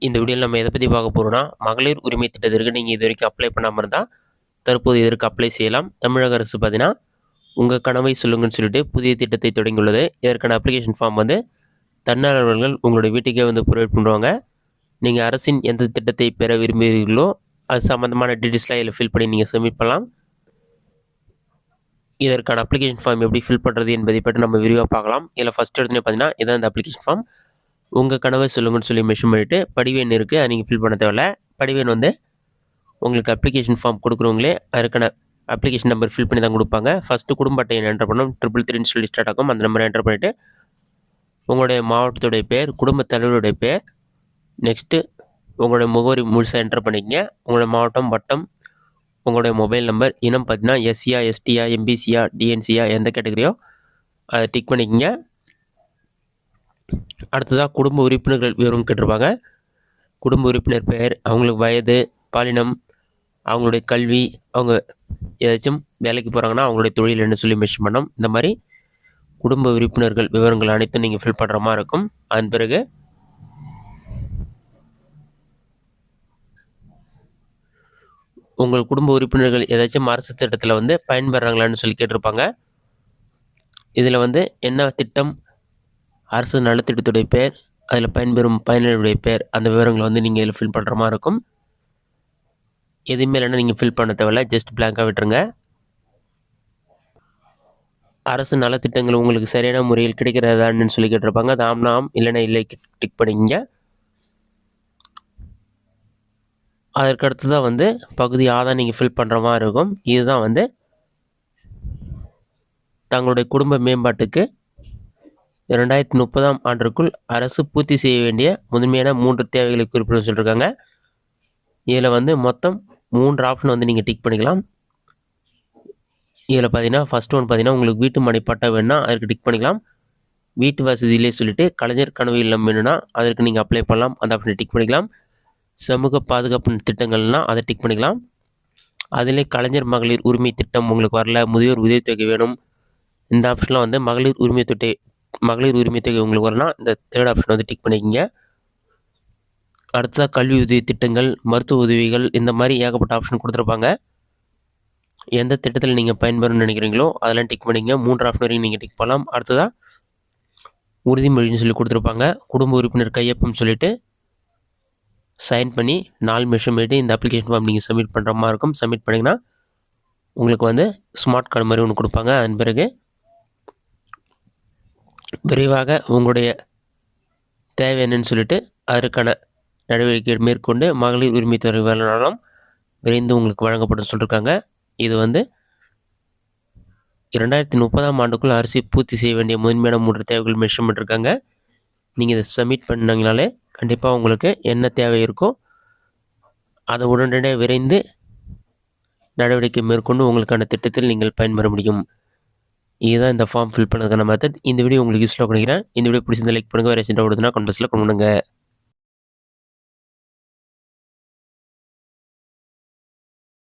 இந்த வீடியோவில் நம்ம எதை பற்றி பார்க்க போகிறோம்னா, மகளிர் உரிமை திட்டத்திற்கு நீங்கள் இது வரைக்கும் அப்ளை பண்ணாமல் இருந்தால் தற்போது இதற்கு அப்ளை செய்யலாம். தமிழக அரசு பார்த்தீங்கன்னா உங்கள் கனவை சொல்லுங்கன்னு சொல்லிட்டு புதிய திட்டத்தை தொடங்கியுள்ளது. இதற்கான அப்ளிகேஷன் ஃபார்ம் வந்து தன்னார்வலர்கள் உங்களுடைய வீட்டுக்கே வந்து ப்ரொவைட் பண்ணுவாங்க. நீங்கள் அரசின் எந்த திட்டத்தை பெற விரும்புகிறீர்களோ அது சம்மந்தமான டீட்டெயில்ஸ்லாம் இதில் ஃபில் பண்ணி நீங்கள் சப்மிட் பண்ணலாம். இதற்கான அப்ளிகேஷன் ஃபார்ம் எப்படி ஃபில் பண்ணுறது என்பதை பற்றி நம்ம விரிவாக பார்க்கலாம். இதில் ஃபஸ்ட் எடுத்துனே பார்த்தீங்கன்னா இதான் இந்த அப்ளிகேஷன் ஃபார்ம். உங்கள் கனவை சொல்லுங்கன்னு சொல்லி மென்ஷன் பண்ணிவிட்டு படிவெண் இருக்குது, அதை நீங்கள் ஃபில் பண்ண தேவையில்ல. படிவெண் வந்து உங்களுக்கு அப்ளிகேஷன் ஃபார்ம் கொடுக்குறவங்களே அதற்கான அப்ளிகேஷன் நம்பர் ஃபில் பண்ணி தான் கொடுப்பாங்க. ஃபஸ்ட்டு குடும்ப அட்டை என்டர் பண்ணணும், 333 சொல்லி ஸ்டார்ட் ஆகும். அந்த நம்பரை என்டர் பண்ணிவிட்டு உங்களுடைய மாவட்டத்துடைய பேர், குடும்பத் தலைவருடைய பேர், நெக்ஸ்ட்டு உங்களுடைய முகவரி முழுசாக என்டர் பண்ணிக்கங்க. உங்களுடைய மாவட்டம், வட்டம், உங்களுடைய மொபைல் நம்பர், இனம் பார்த்தீங்கன்னா எஸ்சியா, எஸ்டியா, எம்பிசியா, டிஎன்சியா எந்த கேட்டகரியோ அதை டிக் பண்ணிக்கங்க. அடுத்ததாக குடும்ப உறுப்பினர்கள் விவரம் கேட்டிருப்பாங்க. குடும்ப உறுப்பினர் பெயர், அவங்களுக்கு வயது, பாலினம், அவங்களுடைய கல்வி, அவங்க ஏதாச்சும் வேலைக்கு போகிறாங்கன்னா அவங்களுடைய தொழில் என்ன சொல்லி மென்ஷன் பண்ணோம். இந்த மாதிரி குடும்ப உறுப்பினர்கள் விவரங்கள் அனைத்தும் நீங்கள் ஃபில் பண்ணுற மாதிரி இருக்கும். அதன் பிறகு உங்கள் குடும்ப உறுப்பினர்கள் ஏதாச்சும் அரசு திட்டத்தில் வந்து பயன்பெறாங்களான்னு சொல்லி கேட்டிருப்பாங்க. இதில் வந்து என்ன திட்டம், அரசு நலத்திட்டத்துடைய பேர், அதில் பயன்பெறும் பயனருடைய பேர், அந்த விவரங்களை வந்து நீங்கள் இதில் ஃபில் பண்ணுற மாதிரி இருக்கும். எதுவுமே இல்லைன்னா நீங்கள் ஃபில் பண்ண தேவையில்ல, ஜஸ்ட் பிளாங்காக விட்டுருங்க. அரசு நலத்திட்டங்கள் உங்களுக்கு சரியான முறையில் கிடைக்கிறதான்னு சொல்லி கேட்டிருப்பாங்க. அது ஆம்னா ஆம், இல்லைன்னா இல்லை டிக் பண்ணிங்க. அதற்கடுத்து தான் வந்து பகுதி ஆதான் நீங்கள் ஃபில் பண்ணுற மாதிரி இருக்கும். இதுதான் வந்து தங்களுடைய குடும்ப மேம்பாட்டுக்கு 2030ஆம் ஆண்டிற்குள் அரசு பூர்த்தி செய்ய வேண்டிய முதன்மையான 3 தேவைகளை குறிப்பிட சொல்லியிருக்காங்க. இதில் வந்து மொத்தம் 3 ஆப்ஷன் வந்து நீங்கள் டிக் பண்ணிக்கலாம். இதில் பார்த்தீங்கன்னா ஃபஸ்ட் ஒன் பார்த்தீங்கன்னா உங்களுக்கு வீட்டு மனை பட்டா வேணுன்னா அதற்கு டிக் பண்ணிக்கலாம். வீட்டு வசதியிலே சொல்லிவிட்டு கலைஞர் கனவு இல்லம் வேணும்னா அதற்கு நீங்கள் அப்ளை பண்ணலாம், அந்த ஆப்ஷனை டிக் பண்ணிக்கலாம். சமூக பாதுகாப்பு திட்டங்கள்னால் அதை டிக் பண்ணிக்கலாம். அதிலே கலைஞர் மகளிர் உரிமை திட்டம் உங்களுக்கு வரல, முதியோர் உதவித்தொகை வேணும், இந்த ஆப்ஷன்லாம் வந்து மகளிர் உரிமை தொகை உங்களுக்கு வரலாம், இந்த தேர்ட் ஆப்ஷன் வந்து டிக் பண்ணிக்கங்க. அடுத்ததாக கல்வி உதவி திட்டங்கள், மருத்துவ உதவிகள், இந்த மாதிரி ஏகப்பட்ட ஆப்ஷன் கொடுத்துருப்பாங்க. எந்த திட்டத்தில் நீங்கள் பயன்பெறணும்னு நினைக்கிறீங்களோ அதெல்லாம் டிக் பண்ணிங்க. 3 ஆப்ஷன் வரைக்கும் நீங்கள் டிக் பண்ணலாம். அடுத்ததாக உறுதிமொழின்னு சொல்லி கொடுத்துருப்பாங்க. குடும்ப உறுப்பினர் கையொப்பம் சொல்லிவிட்டு சைன் பண்ணி 4 நிமிஷம் போய்ட்டு இந்த அப்ளிகேஷன் ஃபார்ம் நீங்கள் சப்மிட் பண்ணுற மாதிரி இருக்கும். சப்மிட் பண்ணிங்கன்னா உங்களுக்கு வந்து ஸ்மார்ட் கார்டு மாதிரி ஒன்று கொடுப்பாங்க. அதன் பிறகு விரைவாக உங்களுடைய தேவை என்னன்னு சொல்லிட்டு அதற்கான நடவடிக்கை மேற்கொண்டு மகளிர் உரிமை தொகை வேலைனாலும் விரைந்து உங்களுக்கு வழங்கப்படும் சொல்லியிருக்காங்க. இது வந்து 2030ஆம் ஆண்டுக்குள் அரசு பூர்த்தி செய்ய வேண்டிய முதன்மையான 3 தேவைகள் மென்ஷன் பண்ணியிருக்காங்க. நீங்கள் இதை சப்மிட் பண்ணிங்கனாலே கண்டிப்பாக உங்களுக்கு என்ன தேவை இருக்கோ அதை உடனடியாக விரைந்து நடவடிக்கை மேற்கொண்டு உங்களுக்கான திட்டத்தில் நீங்கள் பயன்பெற முடியும். இதுதான் இந்த ஃபார்ம் ஃபில் பண்ணுறதுக்கான மெத்தட். இந்த வீடியோ உங்களுக்கு யூஸ்ஃபுல்லாக பண்ணிக்கிறேன். இந்த வீடியோ பிடிச்சிருந்தா லைக் பண்ணுங்கள். வேறு ஏதாச்சும் டவுட் இருந்தால் கமெண்ட் பாக்ஸில் கொண்டு வாங்க.